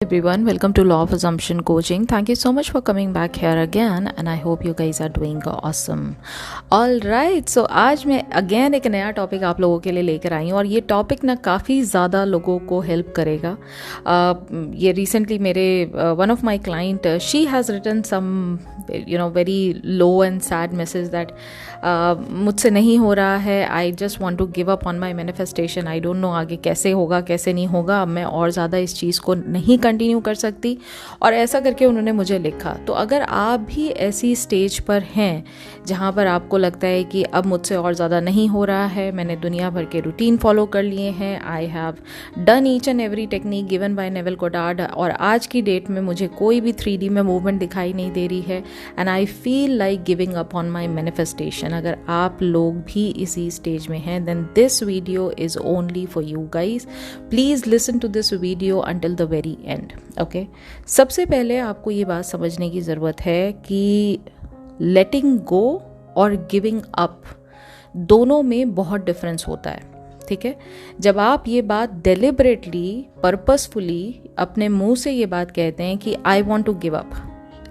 Everyone, welcome to Law of Assumption Coaching. Thank you so much for coming back here again and I hope you guys are doing awesome. All right, so आज मैं again एक नया topic आप लोगों के लिए लेकर आई हूँ और ये टॉपिक ना काफ़ी ज़्यादा लोगों को हेल्प करेगा. ये रिसेंटली मेरे one of my client she has written some very low and sad message that मुझसे नहीं हो रहा है. I just want to give up on my manifestation. I don't know आगे कैसे होगा कैसे नहीं होगा. अब मैं और ज़्यादा इस चीज़ को नहीं कंटिन्यू कर सकती. और ऐसा करके उन्होंने मुझे लिखा. तो अगर आप भी ऐसी स्टेज पर हैं जहाँ पर आपको लगता है कि अब मुझसे और ज़्यादा नहीं हो रहा है, मैंने दुनिया भर के रूटीन फॉलो कर लिए हैं, I have done each and every technique given by Neville Goddard और आज की डेट में मुझे कोई भी 3D में मूवमेंट दिखाई नहीं दे रही है and I feel like giving up on my manifestation. अगर आप लोग भी इसी स्टेज में हैं then this video is only for you guys. Please listen to this video until the very end. Okay, सबसे पहले आपको ये बात समझने की ज़रूरत है कि लेटिंग गो और गिविंग अप दोनों में बहुत डिफरेंस होता है. ठीक है, जब आप ये बात डेलिबरेटली पर्पसफुली अपने मुंह से ये बात कहते हैं कि I want to give up,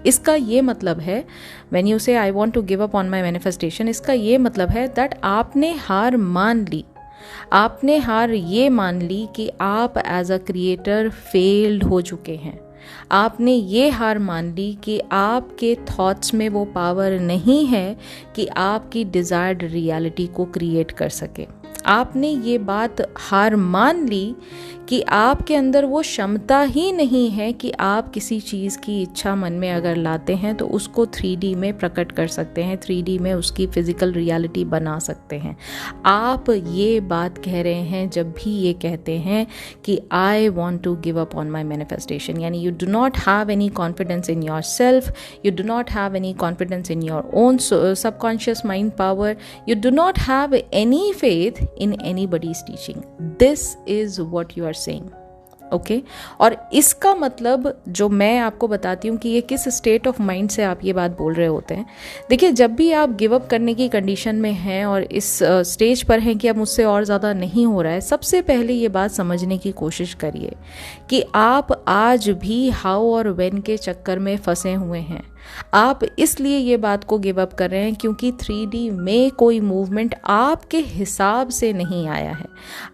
इसका ये मतलब है when you say I want to give up on my manifestation, इसका ये मतलब है दैट आपने हार मान ली. आपने हार ये मान ली कि आप एज अ क्रिएटर फेल्ड हो चुके हैं. आपने ये हार मान ली कि आपके थॉट्स में वो पावर नहीं है कि आपकी डिज़ायर्ड रियलिटी को क्रिएट कर सके. आपने ये बात हार मान ली कि आपके अंदर वो क्षमता ही नहीं है कि आप किसी चीज़ की इच्छा मन में अगर लाते हैं तो उसको 3D में प्रकट कर सकते हैं, 3D में उसकी फिजिकल रियलिटी बना सकते हैं. आप ये बात कह रहे हैं जब भी ये कहते हैं कि I want to give up on my manifestation, यानी you do not have any confidence in your self, you do not have any confidence in your own subconscious mind power, you do not have any faith in anybody's teaching. This is what you are saying. Okay, और इसका मतलब जो मैं आपको बताती हूँ कि ये किस स्टेट ऑफ माइंड से आप ये बात बोल रहे होते हैं. देखिए, जब भी आप गिव अप करने की कंडीशन में हैं और इस स्टेज पर हैं कि अब मुझसे और ज़्यादा नहीं हो रहा है, सबसे पहले ये बात समझने की कोशिश करिए कि आप आज भी हाउ और व्हेन के चक्कर में फंसे हुए हैं. आप इसलिए ये बात को गिव अप कर रहे हैं क्योंकि 3D में कोई मूवमेंट आपके हिसाब से नहीं आया है.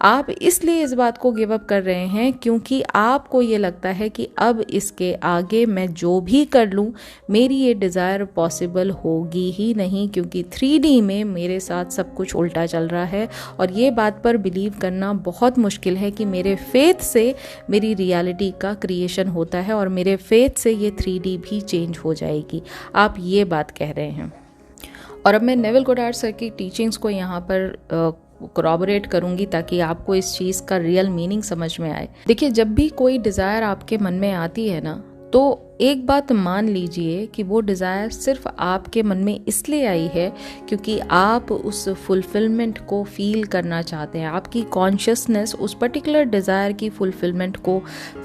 आप इसलिए इस बात को गिव अप कर रहे हैं क्योंकि आपको ये लगता है कि अब इसके आगे मैं जो भी कर लूँ मेरी ये डिज़ायर पॉसिबल होगी ही नहीं, क्योंकि 3D में मेरे साथ सब कुछ उल्टा चल रहा है. और ये बात पर बिलीव करना बहुत मुश्किल है कि मेरे फेथ से मेरी रियलिटी का क्रिएशन होता है और मेरे फेथ से ये 3D भी चेंज हो जाएगी. आप ये बात कह रहे हैं. और अब मैं नेविल गोडार्ड सर की टीचिंग्स को यहाँ पर कोरॉबोरेट करूँगी ताकि आपको इस चीज़ का रियल मीनिंग समझ में आए. देखिए, जब भी कोई डिज़ायर आपके मन में आती है ना, तो एक बात मान लीजिए कि वो डिज़ायर सिर्फ आपके मन में इसलिए आई है क्योंकि आप उस फुलफिलमेंट को फील करना चाहते हैं. आपकी कॉन्शियसनेस उस पर्टिकुलर डिज़ायर की फुलफिलमेंट को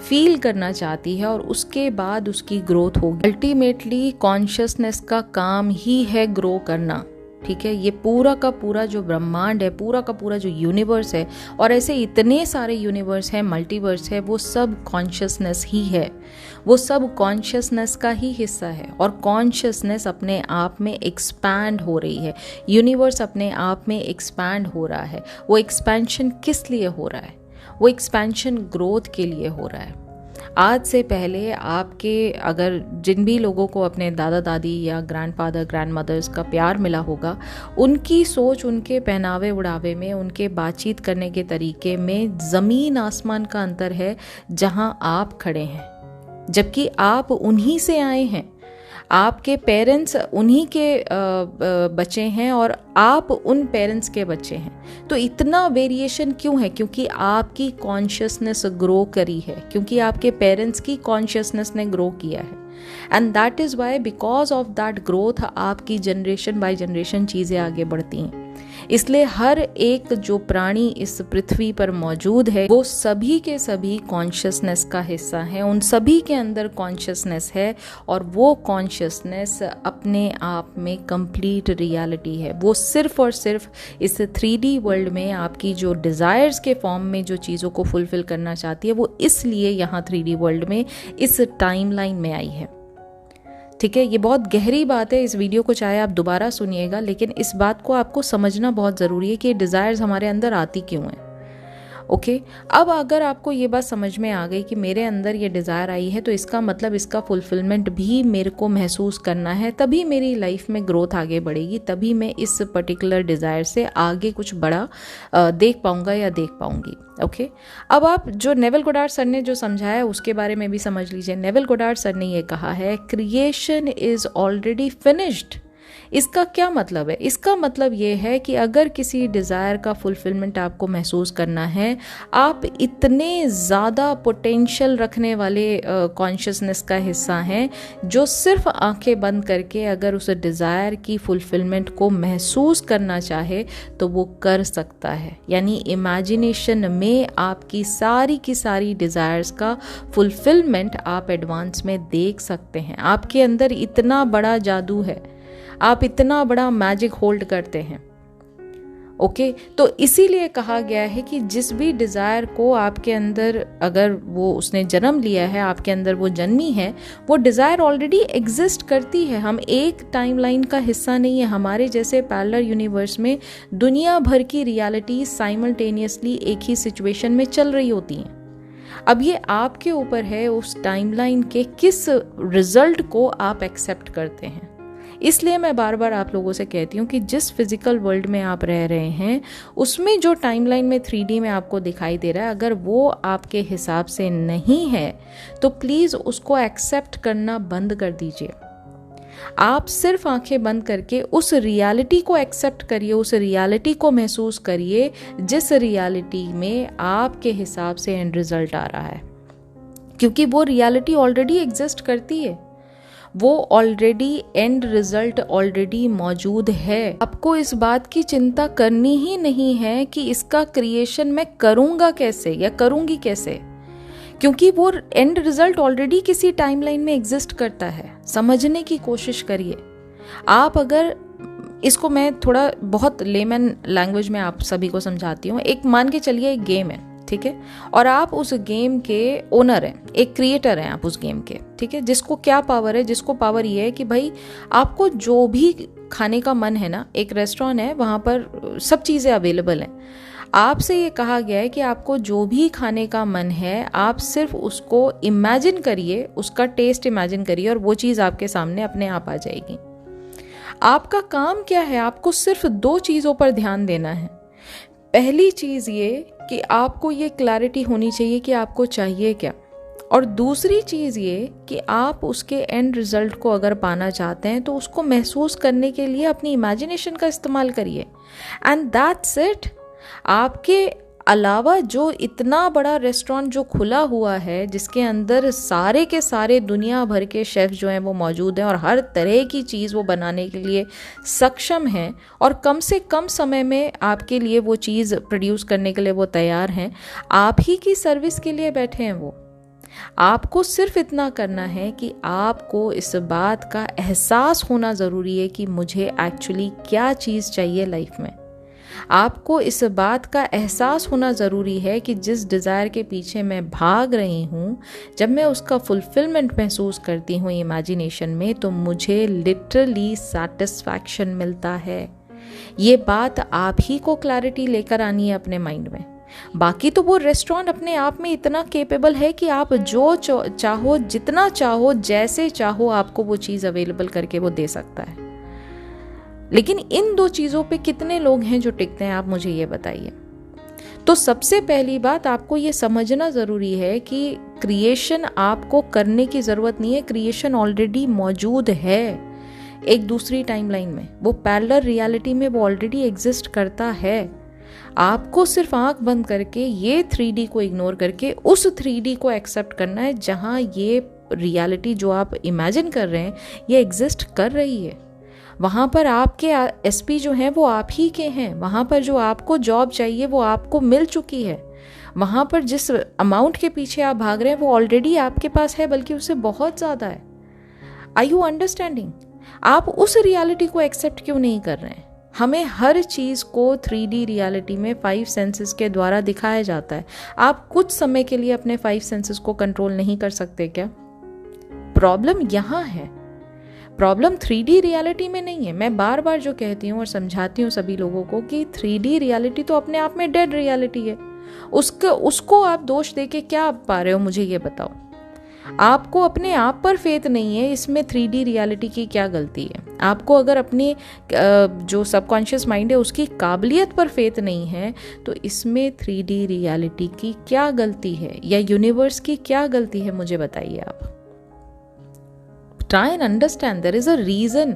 फील करना चाहती है और उसके बाद उसकी ग्रोथ होगी. अल्टीमेटली कॉन्शियसनेस का काम ही है ग्रो करना. ठीक है, ये पूरा का पूरा जो ब्रह्मांड है, पूरा का पूरा जो यूनिवर्स है, और ऐसे इतने सारे यूनिवर्स हैं, मल्टीवर्स है, वो सब कॉन्शियसनेस ही है. वो सब कॉन्शियसनेस का ही हिस्सा है और कॉन्शियसनेस अपने आप में एक्सपैंड हो रही है. यूनिवर्स अपने आप में एक्सपैंड हो रहा है. वो एक्सपेंशन किस लिए हो रहा है? वो एक्सपेंशन ग्रोथ के लिए हो रहा है. आज से पहले आपके अगर जिन भी लोगों को अपने दादा दादी या ग्रैंडफादर ग्रैंड मदर्स का प्यार मिला होगा, उनकी सोच, उनके पहनावे उड़ावे में, उनके बातचीत करने के तरीके में ज़मीन आसमान का अंतर है. जहां आप खड़े हैं, जबकि आप उन्हीं से आए हैं. आपके पेरेंट्स उन्हीं के बच्चे हैं और आप उन पेरेंट्स के बच्चे हैं. तो इतना वेरिएशन क्यों है? क्योंकि आपकी कॉन्शियसनेस ग्रो करी है, क्योंकि आपके पेरेंट्स की कॉन्शियसनेस ने ग्रो किया है. And that is why because of that growth आपकी जनरेशन बाय जनरेशन चीज़ें आगे बढ़ती हैं. इसलिए हर एक जो प्राणी इस पृथ्वी पर मौजूद है वो सभी के सभी कॉन्शियसनेस का हिस्सा है, उन सभी के अंदर कॉन्शियसनेस है और वो कॉन्शियसनेस अपने आप में कंप्लीट रियलिटी है। वो सिर्फ और सिर्फ इस 3D वर्ल्ड में आपकी जो डिज़ायर्स के फॉर्म में जो चीज़ों को फुलफिल करना चाहती है वो इसलिए यहाँ 3D वर्ल्ड में इस टाइमलाइन में आई है। ठीक है, ये बहुत गहरी बात है। इस वीडियो को चाहे आप दोबारा सुनिएगा, लेकिन इस बात को आपको समझना बहुत ज़रूरी है कि डिज़ायर्स हमारे अंदर आती क्यों हैं। ओके, अब अगर आपको ये बात समझ में आ गई कि मेरे अंदर ये डिज़ायर आई है तो इसका मतलब इसका फुलफिलमेंट भी मेरे को महसूस करना है, तभी मेरी लाइफ में ग्रोथ आगे बढ़ेगी, तभी मैं इस पर्टिकुलर डिज़ायर से आगे कुछ बड़ा देख पाऊंगा या देख पाऊंगी। ओके, अब आप जो नेविल गोडार्ड सर ने जो समझाया उसके बारे में भी समझ लीजिए। नेविल गोडार्ड सर ने ये कहा है, क्रिएशन इज ऑलरेडी फिनिश्ड। इसका क्या मतलब है? इसका मतलब ये है कि अगर किसी डिज़ायर का फुलफिलमेंट आपको महसूस करना है, आप इतने ज़्यादा पोटेंशियल रखने वाले कॉन्शियसनेस का हिस्सा हैं जो सिर्फ आंखें बंद करके अगर उस डिज़ायर की फुलफिलमेंट को महसूस करना चाहे तो वो कर सकता है। यानी इमेजिनेशन में आपकी सारी की सारी डिज़ायर्स का फुलफिलमेंट आप एडवांस में देख सकते हैं। आपके अंदर इतना बड़ा जादू है, आप इतना बड़ा मैजिक होल्ड करते हैं। ओके, तो इसीलिए कहा गया है कि जिस भी डिज़ायर को आपके अंदर अगर वो उसने जन्म लिया है, आपके अंदर वो जन्मी है, वो डिज़ायर ऑलरेडी एग्जिस्ट करती है। हम एक टाइमलाइन का हिस्सा नहीं है। हमारे जैसे पैरेलल यूनिवर्स में दुनिया भर की रियलिटी साइमल्टेनियसली एक ही सिचुएशन में चल रही होती हैं। अब ये आपके ऊपर है उस टाइमलाइन के किस रिजल्ट को आप एक्सेप्ट करते हैं। इसलिए मैं बार बार आप लोगों से कहती हूँ कि जिस फिजिकल वर्ल्ड में आप रह रहे हैं उसमें जो टाइमलाइन में 3D में आपको दिखाई दे रहा है, अगर वो आपके हिसाब से नहीं है तो प्लीज़ उसको एक्सेप्ट करना बंद कर दीजिए। आप सिर्फ आंखें बंद करके उस रियलिटी को एक्सेप्ट करिए, उस रियलिटी को महसूस करिए जिस रियलिटी में आपके हिसाब से एंड रिजल्ट आ रहा है, क्योंकि वो रियलिटी ऑलरेडी एग्जिस्ट करती है, वो ऑलरेडी एंड रिजल्ट ऑलरेडी मौजूद है। आपको इस बात की चिंता करनी ही नहीं है कि इसका क्रिएशन मैं करूंगा कैसे या करूंगी कैसे, क्योंकि वो एंड रिजल्ट ऑलरेडी किसी टाइमलाइन में एग्जिस्ट करता है। समझने की कोशिश करिए। आप अगर इसको मैं थोड़ा बहुत लेमन लैंग्वेज में आप सभी को समझाती हूँ। एक मान के चलिए एक गेम है, ठीक है, और आप उस गेम के ओनर हैं, एक क्रिएटर हैं आप उस गेम के, ठीक है, जिसको क्या पावर है, जिसको पावर ये है कि भाई आपको जो भी खाने का मन है ना, एक रेस्टोरेंट है, वहाँ पर सब चीज़ें अवेलेबल हैं। आपसे ये कहा गया है कि आपको जो भी खाने का मन है आप सिर्फ उसको इमेजिन करिए, उसका टेस्ट इमेजिन करिए और वो चीज़ आपके सामने अपने आप आ जाएगी। आपका काम क्या है? आपको सिर्फ 2 चीज़ों पर ध्यान देना है। पहली चीज़ ये कि आपको ये क्लैरिटी होनी चाहिए कि आपको चाहिए क्या, और दूसरी चीज़ ये कि आप उसके एंड रिजल्ट को अगर पाना चाहते हैं तो उसको महसूस करने के लिए अपनी इमेजिनेशन का इस्तेमाल करिए, एंड दैट्स इट। आपके अलावा जो इतना बड़ा रेस्टोरेंट जो खुला हुआ है, जिसके अंदर सारे के सारे दुनिया भर के शेफ जो हैं वो मौजूद हैं और हर तरह की चीज़ वो बनाने के लिए सक्षम हैं और कम से कम समय में आपके लिए वो चीज़ प्रोड्यूस करने के लिए वो तैयार हैं, आप ही की सर्विस के लिए बैठे हैं वो। आपको सिर्फ इतना करना है कि आपको इस बात का एहसास होना ज़रूरी है कि मुझे एक्चुअली क्या चीज़ चाहिए लाइफ में। आपको इस बात का एहसास होना ज़रूरी है कि जिस डिज़ायर के पीछे मैं भाग रही हूँ, जब मैं उसका फुलफिलमेंट महसूस करती हूँ इमेजिनेशन में, तो मुझे लिटरली सैटिस्फैक्शन मिलता है। ये बात आप ही को क्लैरिटी लेकर आनी है अपने माइंड में। बाकी तो वो रेस्टोरेंट अपने आप में इतना कैपेबल है कि आप जो चाहो, जितना चाहो, जैसे चाहो, आपको वो चीज़ अवेलेबल करके वो दे सकता है। लेकिन इन 2 चीज़ों पे कितने लोग हैं जो टिकते हैं, आप मुझे ये बताइए। तो सबसे पहली बात आपको ये समझना ज़रूरी है कि क्रिएशन आपको करने की ज़रूरत नहीं है, क्रिएशन ऑलरेडी मौजूद है एक दूसरी टाइमलाइन में, वो पैरेलल रियलिटी में वो ऑलरेडी एग्जिस्ट करता है। आपको सिर्फ आंख बंद करके ये 3D को इग्नोर करके उस 3D को एक्सेप्ट करना है जहाँ ये रियलिटी जो आप इमेजिन कर रहे हैं ये एग्जिस्ट कर रही है। वहाँ पर आपके एसपी जो हैं वो आप ही के हैं, वहाँ पर जो आपको जॉब चाहिए वो आपको मिल चुकी है, वहाँ पर जिस अमाउंट के पीछे आप भाग रहे हैं वो ऑलरेडी आपके पास है, बल्कि उससे बहुत ज़्यादा है। Are you understanding? आप उस रियलिटी को एक्सेप्ट क्यों नहीं कर रहे हैं? हमें हर चीज़ को 3D रियलिटी में 5 सेंसेस के द्वारा दिखाया जाता है। आप कुछ समय के लिए अपने 5 सेंसेस को कंट्रोल नहीं कर सकते क्या? प्रॉब्लम यहाँ है, प्रॉब्लम 3D रियलिटी में नहीं है। मैं बार बार जो कहती हूँ और समझाती हूँ सभी लोगों को कि 3D रियलिटी तो अपने आप में डेड रियलिटी है। उसको आप दोष देके क्या पा रहे हो, मुझे ये बताओ। आपको अपने आप पर फेथ नहीं है, इसमें 3D रियलिटी की क्या गलती है? आपको अगर अपनी जो सबकॉन्शियस माइंड है उसकी काबिलियत पर फेथ नहीं है तो इसमें 3D रियलिटी की क्या गलती है, या यूनिवर्स की क्या गलती है, मुझे बताइए आप। Try and understand. There is a reason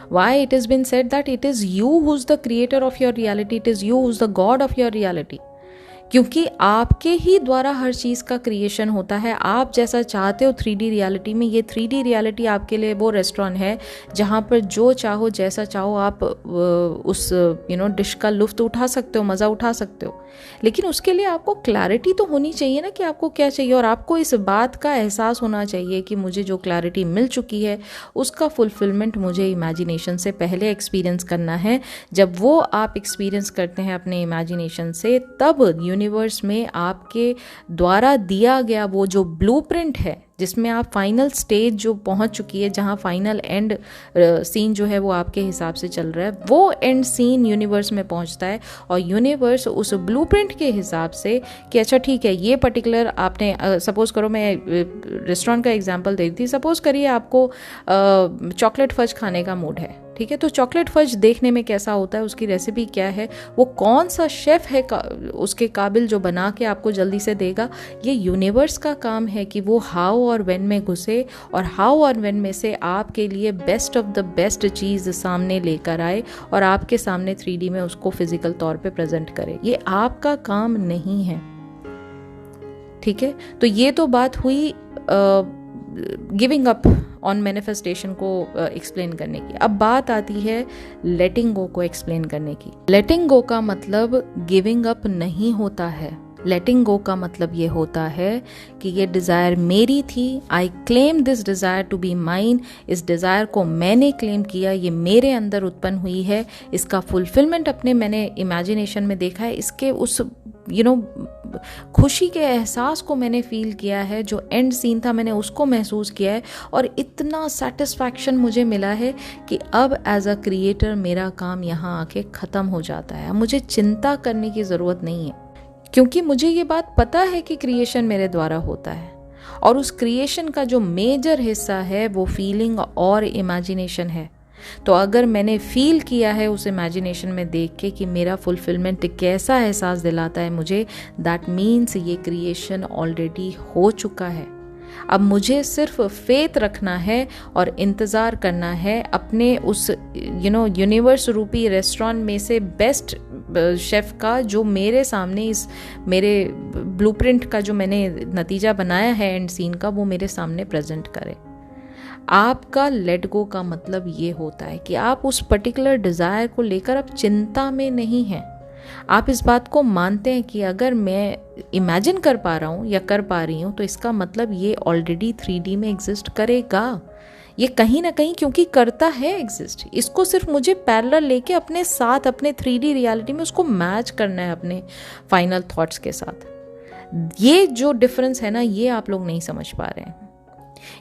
why it has been said that it is you who's the creator of your reality. It is you who's the God of your reality. क्योंकि आपके ही द्वारा हर चीज़ का creation होता है। आप जैसा चाहते हो 3D रियलिटी में, ये 3D रियलिटी आपके लिए वो रेस्टोरेंट है जहाँ पर जो चाहो जैसा चाहो आप उस डिश का लुत्फ़ उठा सकते हो, मज़ा उठा सकते हो। लेकिन उसके लिए आपको क्लैरिटी तो होनी चाहिए ना कि आपको क्या चाहिए, और आपको इस बात का एहसास होना चाहिए कि मुझे जो क्लैरिटी मिल चुकी है उसका फुलफिलमेंट मुझे इमेजिनेशन से पहले एक्सपीरियंस करना है। जब वो आप एक्सपीरियंस करते हैं अपने इमेजिनेशन से, तब यूनिवर्स में आपके द्वारा दिया गया वो जो ब्लूप्रिंट है, जिसमें आप फाइनल स्टेज जो पहुंच चुकी है, जहां फाइनल एंड सीन जो है वो आपके हिसाब से चल रहा है, वो एंड सीन यूनिवर्स में पहुंचता है। और यूनिवर्स उस ब्लूप्रिंट के हिसाब से कि अच्छा ठीक है, ये पर्टिकुलर आपने सपोज करो, मैं रेस्टोरेंट का एग्जांपल दे रही थी, सपोज करिए आपको चॉकलेट फज खाने का मूड है, ठीक है। तो चॉकलेट फज देखने में कैसा होता है, उसकी रेसिपी क्या है, वो कौन सा शेफ है उसके काबिल जो बना के आपको जल्दी से देगा। ये यूनिवर्स का काम है कि वो हाउ और व्हेन में घुसे और हाउ और व्हेन में से आपके लिए बेस्ट ऑफ द बेस्ट चीज़ सामने लेकर आए और आपके सामने 3D में उसको फिजिकल तौर पे प्रेजेंट करे। ये आपका काम नहीं है, ठीक है। तो ये तो बात हुई गिविंग अप ऑन मैनिफेस्टेशन को एक्सप्लेन करने की। अब बात आती है लेटिंग गो को एक्सप्लेन करने की। लेटिंग गो का मतलब गिविंग अप नहीं होता है। लेटिंग गो का मतलब ये होता है कि ये डिज़ायर मेरी थी, I claim this desire to be mine, इस डिज़ायर को मैंने क्लेम किया, ये मेरे अंदर उत्पन्न हुई है, इसका फुलफिलमेंट अपने मैंने इमेजिनेशन में देखा है, इसके उस खुशी के एहसास को मैंने फील किया है, जो एंड सीन था मैंने उसको महसूस किया है, और इतना सेटिस्फैक्शन मुझे मिला है कि अब एज अ क्रिएटर मेरा काम यहाँ आके ख़त्म हो जाता है। मुझे चिंता करने की ज़रूरत नहीं है, क्योंकि मुझे ये बात पता है कि क्रिएशन मेरे द्वारा होता है, और उस क्रिएशन का जो मेजर हिस्सा है वो फीलिंग और इमेजिनेशन है। तो अगर मैंने फील किया है उस इमेजिनेशन में देख के कि मेरा फुलफिलमेंट कैसा एहसास दिलाता है मुझे, दैट मीन्स ये क्रिएशन ऑलरेडी हो चुका है। अब मुझे सिर्फ फेथ रखना है और इंतज़ार करना है अपने उस यूनिवर्स रूपी रेस्टोरेंट में से बेस्ट शेफ़ का, जो मेरे सामने इस मेरे ब्लूप्रिंट का जो मैंने नतीजा बनाया है एंड सीन का, वो मेरे सामने प्रेजेंट करे। आपका लेट गो का मतलब ये होता है कि आप उस पर्टिकुलर डिज़ायर को लेकर अब चिंता में नहीं हैं। आप इस बात को मानते हैं कि अगर मैं इमेजिन कर पा रहा हूँ या कर पा रही हूँ तो इसका मतलब ये ऑलरेडी 3D में एग्जिस्ट करेगा। ये कहीं ना कहीं क्योंकि करता है एग्जिस्ट, इसको सिर्फ मुझे पैरेलल लेके अपने साथ अपने 3D रियलिटी में उसको मैच करना है अपने फाइनल थॉट्स के साथ। ये जो डिफरेंस है ना, ये आप लोग नहीं समझ पा रहे हैं।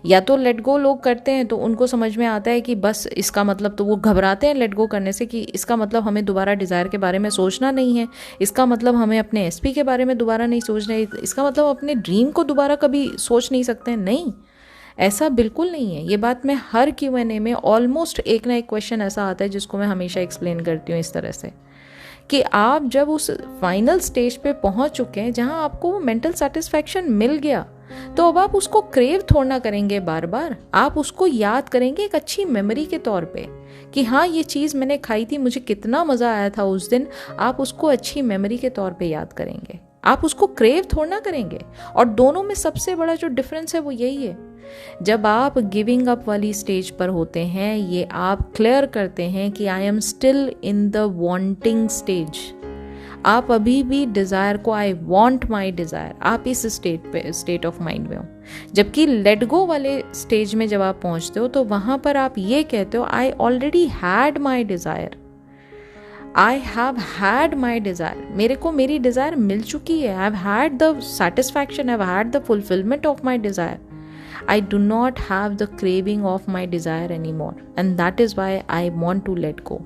या तो लेट गो लोग करते हैं तो उनको समझ में आता है कि बस इसका मतलब, तो वो घबराते हैं लेट गो करने से कि इसका मतलब हमें दोबारा डिज़ायर के बारे में सोचना नहीं है, इसका मतलब हमें अपने एसपी के बारे में दोबारा नहीं सोचना है, इसका मतलब अपने ड्रीम को दोबारा कभी सोच नहीं सकते हैं। नहीं, ऐसा बिल्कुल नहीं है। ये बात मैं हर Q&A में ऑलमोस्ट एक ना एक क्वेश्चन ऐसा आता है जिसको मैं हमेशा एक्सप्लेन करती हूँ इस तरह से कि आप जब उस फाइनल स्टेज पे पहुंच चुके हैं जहां आपको वो मेंटल सेटिस्फैक्शन मिल गया, तो अब आप उसको क्रेव थोड़ा करेंगे बार बार, आप उसको याद करेंगे एक अच्छी मेमोरी के तौर पे कि हाँ ये चीज़ मैंने खाई थी, मुझे कितना मज़ा आया था उस दिन। आप उसको अच्छी मेमोरी के तौर पे याद करेंगे, आप उसको क्रेव थोड़ा करेंगे। और दोनों में सबसे बड़ा जो डिफरेंस है वो यही है जब आप गिविंग अप वाली स्टेज पर होते हैं, ये आप क्लियर करते हैं कि I am still in the wanting stage, आप अभी भी डिज़ायर को, आई वॉन्ट माई डिज़ायर, आप इस स्टेट ऑफ माइंड में हो। जबकि लेट गो वाले स्टेज में जब आप पहुंचते हो तो वहां पर आप ये कहते हो, I already had my desire, I have had my desire, मेरे को मेरी डिज़ायर मिल चुकी है, I have had the satisfaction, I have had the fulfilment of my desire, I do not have the craving of my desire any more, and that is why I want to let go.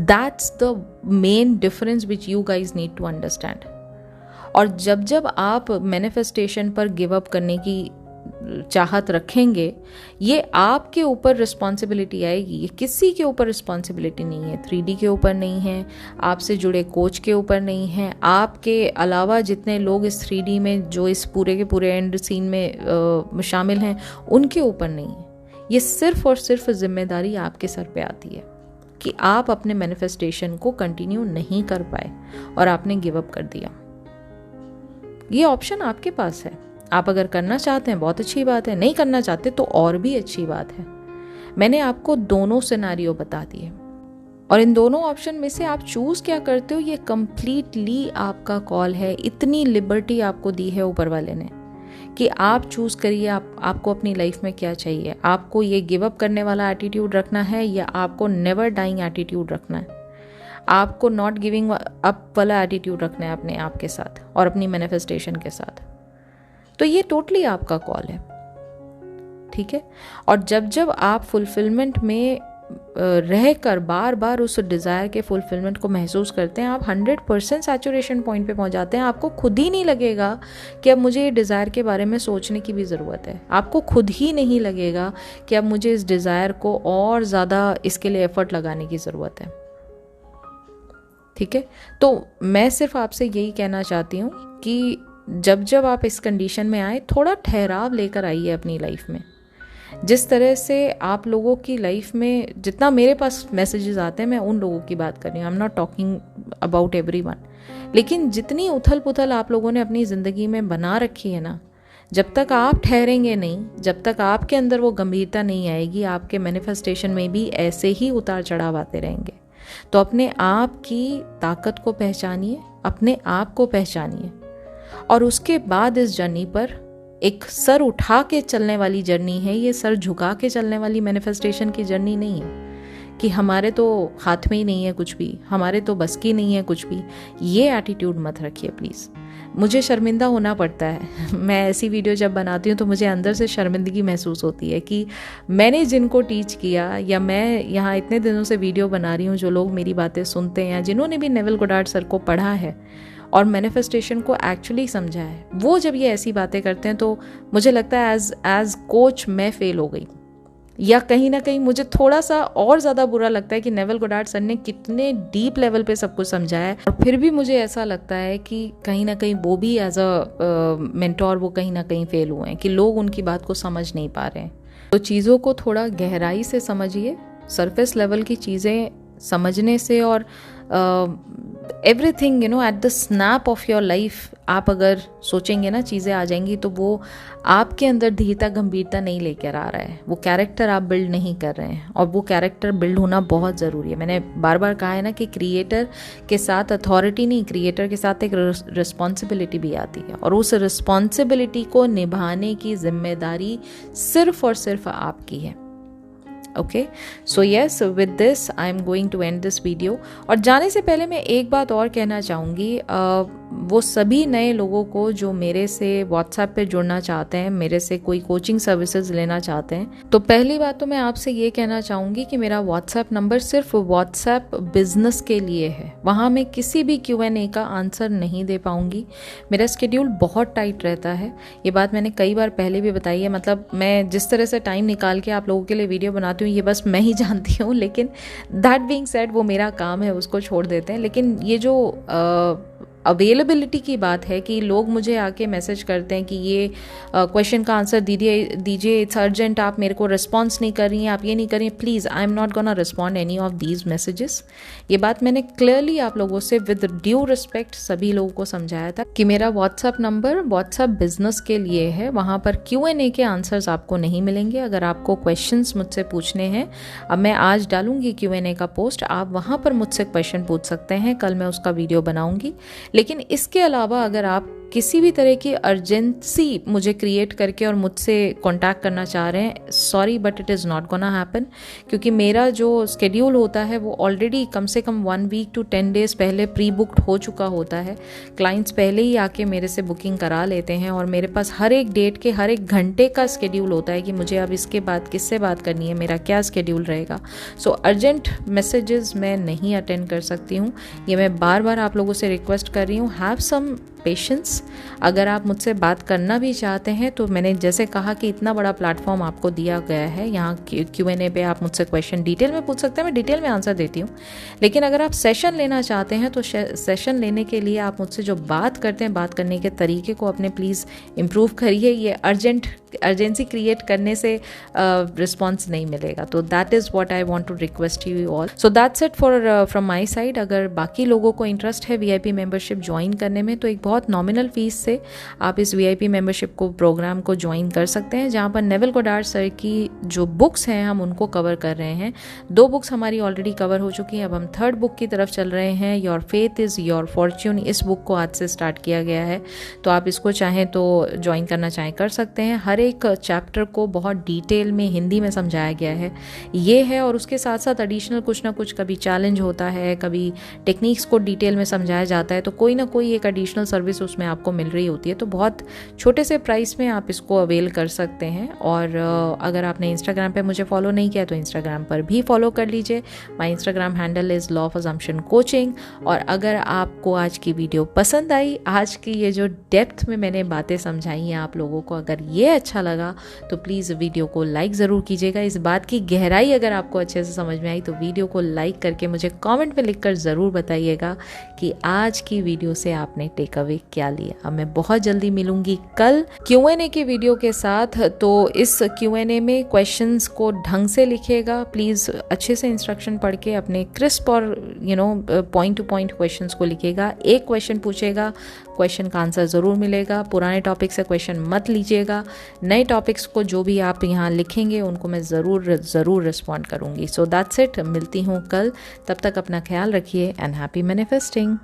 That's the main difference which you guys need to understand. और जब जब आप manifestation पर give up करने की चाहत रखेंगे, ये आपके ऊपर रिस्पॉन्सिबिलिटी आएगी, ये किसी के ऊपर रिस्पॉन्सिबिलिटी नहीं है, 3D के ऊपर नहीं है, आपसे जुड़े कोच के ऊपर नहीं है, आपके अलावा जितने लोग इस 3D में जो इस पूरे के पूरे एंड सीन में शामिल हैं उनके ऊपर नहीं है। ये सिर्फ और सिर्फ जिम्मेदारी आपके सर पे आती है कि आप अपने मैनिफेस्टेशन को कंटिन्यू नहीं कर पाए और आपने गिव अप कर दिया। ये ऑप्शन आपके पास है, आप अगर करना चाहते हैं बहुत अच्छी बात है, नहीं करना चाहते तो और भी अच्छी बात है। मैंने आपको दोनों सिनेरियो बता दिए और इन दोनों ऑप्शन में से आप चूज क्या करते हो ये कंप्लीटली आपका कॉल है। इतनी लिबर्टी आपको दी है ऊपर वाले ने कि आप चूज करिए आपको अपनी लाइफ में क्या चाहिए। आपको ये गिव अप करने वाला एटीट्यूड रखना है या आपको नेवर डाइंग एटीट्यूड रखना है, आपको नॉट गिविंग अप वाला एटीट्यूड रखना है अपने आप के साथ और अपनी मैनिफेस्टेशन के साथ। तो ये टोटली आपका कॉल है, ठीक है। और जब जब आप फुलफिलमेंट में रहकर बार बार उस डिज़ायर के फुलफिलमेंट को महसूस करते हैं, आप 100% सैचुरेशन पॉइंट पे पहुंच जाते हैं। आपको खुद ही नहीं लगेगा कि अब मुझे ये डिज़ायर के बारे में सोचने की भी ज़रूरत है, आपको खुद ही नहीं लगेगा कि अब मुझे इस डिज़ायर को और ज़्यादा इसके लिए एफर्ट लगाने की ज़रूरत है, ठीक है। तो मैं सिर्फ आपसे यही कहना चाहती हूँ कि जब जब आप इस कंडीशन में आए, थोड़ा ठहराव लेकर आइए अपनी लाइफ में। जिस तरह से आप लोगों की लाइफ में, जितना मेरे पास मैसेजेस आते हैं, मैं उन लोगों की बात कर रही हूँ, I am not talking about everyone, लेकिन जितनी उथल पुथल आप लोगों ने अपनी ज़िंदगी में बना रखी है ना, जब तक आप ठहरेंगे नहीं, जब तक आपके अंदर वो गंभीरता नहीं आएगी, आपके मैनिफेस्टेशन में भी ऐसे ही उतार चढ़ाव आते रहेंगे। तो अपने आप की ताकत को पहचानिए, अपने आप को पहचानिए और उसके बाद इस जर्नी पर एक सर उठा के चलने वाली जर्नी है, ये सर झुका के चलने वाली मैनिफेस्टेशन की जर्नी नहीं है कि हमारे तो हाथ में ही नहीं है कुछ भी, हमारे तो बस की नहीं है कुछ भी। ये एटीट्यूड मत रखिए प्लीज़। मुझे शर्मिंदा होना पड़ता है, मैं ऐसी वीडियो जब बनाती हूँ तो मुझे अंदर से शर्मिंदगी महसूस होती है कि मैंने जिनको टीच किया, या मैं यहाँ इतने दिनों से वीडियो बना रही हूँ, जो लोग मेरी बातें सुनते हैं, जिन्होंने भी नेविल गोडार्ड सर को पढ़ा है और मैनिफेस्टेशन को एक्चुअली समझा है, वो जब ये ऐसी बातें करते हैं तो मुझे लगता है एज कोच मैं फेल हो गई, या कहीं ना कहीं मुझे थोड़ा सा और ज़्यादा बुरा लगता है कि नेविल गोडार्ड सर ने कितने डीप लेवल पे सब कुछ समझाया है, और फिर भी मुझे ऐसा लगता है कि कहीं ना कहीं वो भी एज अ मेंटोर वो कहीं ना कहीं फेल हुए हैं कि लोग उनकी बात को समझ नहीं पा रहे हैं। तो चीज़ों को थोड़ा गहराई से समझिए। सरफेस लेवल की चीज़ें समझने से और everything at the snap of your life आप अगर सोचेंगे ना, चीज़ें आ जाएंगी, तो वो आपके अंदर धीरता गंभीरता नहीं लेकर आ रहा है, वो कैरेक्टर आप बिल्ड नहीं कर रहे हैं, और वो कैरेक्टर बिल्ड होना बहुत ज़रूरी है। मैंने बार बार कहा है ना कि क्रिएटर के साथ अथॉरिटी नहीं, क्रिएटर के साथ एक रिस्पॉन्सिबिलिटी भी आती है, और उस रिस्पॉन्सिबिलिटी को निभाने की जिम्मेदारी सिर्फ और सिर्फ आपकी है। Okay, so yes, with this I am going to end this video. और जाने से पहले मैं एक बात और कहना चाहूँगी, वो सभी नए लोगों को जो मेरे से व्हाट्सएप पे जुड़ना चाहते हैं, मेरे से कोई कोचिंग सर्विसेज लेना चाहते हैं, तो पहली बात तो मैं आपसे ये कहना चाहूँगी कि मेरा व्हाट्सएप नंबर सिर्फ व्हाट्सएप बिजनेस के लिए है। वहाँ मैं किसी भी Q&A का आंसर नहीं दे पाऊँगी, मेरा स्केड्यूल बहुत टाइट रहता है। ये बात मैंने कई बार पहले भी बताई है, मतलब मैं जिस तरह से टाइम निकाल के आप लोगों के लिए वीडियो बनाती हूँ ये बस मैं ही जानती हूँ, लेकिन दैट बीइंग सेड वो मेरा काम है, उसको छोड़ देते हैं। लेकिन ये जो अवेलेबिलिटी की बात है कि लोग मुझे आके मैसेज करते हैं कि ये क्वेश्चन का आंसर दीजिए, इट्स अर्जेंट, आप मेरे को रिस्पॉन्स नहीं कर रही हैं, आप ये नहीं कर रही हैं, please I am not gonna respond any of these messages. ये बात मैंने क्लियरली आप लोगों से विद ड्यू रिस्पेक्ट सभी लोगों को समझाया था कि मेरा व्हाट्सअप नंबर व्हाट्सअप बिजनेस के लिए है, वहाँ पर Q&A के आंसर्स आपको नहीं मिलेंगे। अगर आपको क्वेश्चंस मुझसे पूछने हैं, अब मैं आज डालूंगी Q&A का पोस्ट, आप वहाँ पर मुझसे क्वेश्चन पूछ सकते हैं, कल मैं उसका वीडियो बनाऊंगी। लेकिन इसके अलावा अगर आप किसी भी तरह की अर्जेंसी मुझे क्रिएट करके और मुझसे कांटेक्ट करना चाह रहे हैं, sorry but it is not gonna happen, क्योंकि मेरा जो स्केड्यूल होता है वो ऑलरेडी कम से कम 1 वीक to 10 डेज़ पहले प्री बुक्ड हो चुका होता है। क्लाइंट्स पहले ही आके मेरे से बुकिंग करा लेते हैं और मेरे पास हर एक डेट के हर एक घंटे का स्केड्यूल होता है कि मुझे अब इसके बाद किससे बात करनी है, मेरा क्या स्केड्यूल रहेगा। सो अर्जेंट मैसेजेस मैं नहीं अटेंड कर सकती हूँ, ये मैं बार बार आप लोगों से रिक्वेस्ट कर रही हूँ। Have some patience. अगर आप मुझसे बात करना भी चाहते हैं तो मैंने जैसे कहा कि इतना बड़ा प्लेटफॉर्म आपको दिया गया है, यहाँ Q&A पे आप मुझसे क्वेश्चन डिटेल में पूछ सकते हैं, मैं डिटेल में आंसर देती हूँ। लेकिन अगर आप सेशन लेना चाहते हैं तो सेशन लेने के लिए आप मुझसे जो बात करते हैं, बात करने के तरीके को अपने प्लीज़ इम्प्रूव करिए। ये अर्जेंसी क्रिएट करने से रिस्पॉन्स नहीं मिलेगा। तो that is what I want to request you all. So that's it for from my side. अगर बाकी लोगों को इंटरेस्ट है VIP मेंबरशिप ज्वाइन करने में, तो एक बहुत नॉमिनल फीस से आप इस VIP मेंबरशिप को प्रोग्राम को ज्वाइन कर सकते हैं, जहाँ पर नेविल गोडार्ड सर की जो बुक्स हैं हम उनको कवर कर रहे हैं। 2 बुक्स हमारी ऑलरेडी कवर हो चुकी हैं, अब हम 3rd बुक की तरफ चल रहे हैं। Your faith is your Fortune, इस बुक को आज से स्टार्ट किया गया है, तो आप इसको चाहें तो ज्वाइन करना चाहें कर सकते हैं। हर एक चैप्टर को बहुत डिटेल में हिंदी में समझाया गया है, ये है। और उसके साथ साथ एडिशनल कुछ ना कुछ, कभी चैलेंज होता है, कभी टेक्निक्स को डिटेल में समझाया जाता है, तो कोई ना कोई एक एडिशनल सर्विस उसमें आपको मिल रही होती है। तो बहुत छोटे से प्राइस में आप इसको अवेल कर सकते हैं। और अगर आपने इंस्टाग्राम पे मुझे फॉलो नहीं किया तो इंस्टाग्राम पर भी फॉलो कर लीजिए। My Instagram handle is law of assumption coaching. और अगर आपको आज की वीडियो पसंद आई, आज की ये जो डेप्थ में मैंने बातें समझाई हैं आप लोगों को, अगर ये अच्छा लगा तो प्लीज़ वीडियो को लाइक ज़रूर कीजिएगा। इस बात की गहराई अगर आपको अच्छे से समझ में आई तो वीडियो को लाइक करके मुझे कमेंट में लिखकर ज़रूर बताइएगा कि आज की वीडियो से आपने टेक अवे क्या लिया। अब मैं बहुत जल्दी मिलूंगी कल Q&A की वीडियो के साथ। तो इस Q&A में क्वेश्चंस को ढंग से लिखिएगा प्लीज़, अच्छे से इंस्ट्रक्शन पढ़ के अपने क्रिस्प और पॉइंट टू पॉइंट क्वेश्चंस को लिखिएगा। एक क्वेश्चन पूछेगा, क्वेश्चन का आंसर ज़रूर मिलेगा। पुराने टॉपिक से क्वेश्चन मत लीजिएगा, नए टॉपिक्स को जो भी आप यहाँ लिखेंगे उनको मैं ज़रूर रिस्पॉन्ड करूँगी। सो दैट्स इट, मिलती हूँ कल, तब तक अपना ख्याल रखिए एंड हैप्पी मैनिफेस्टिंग।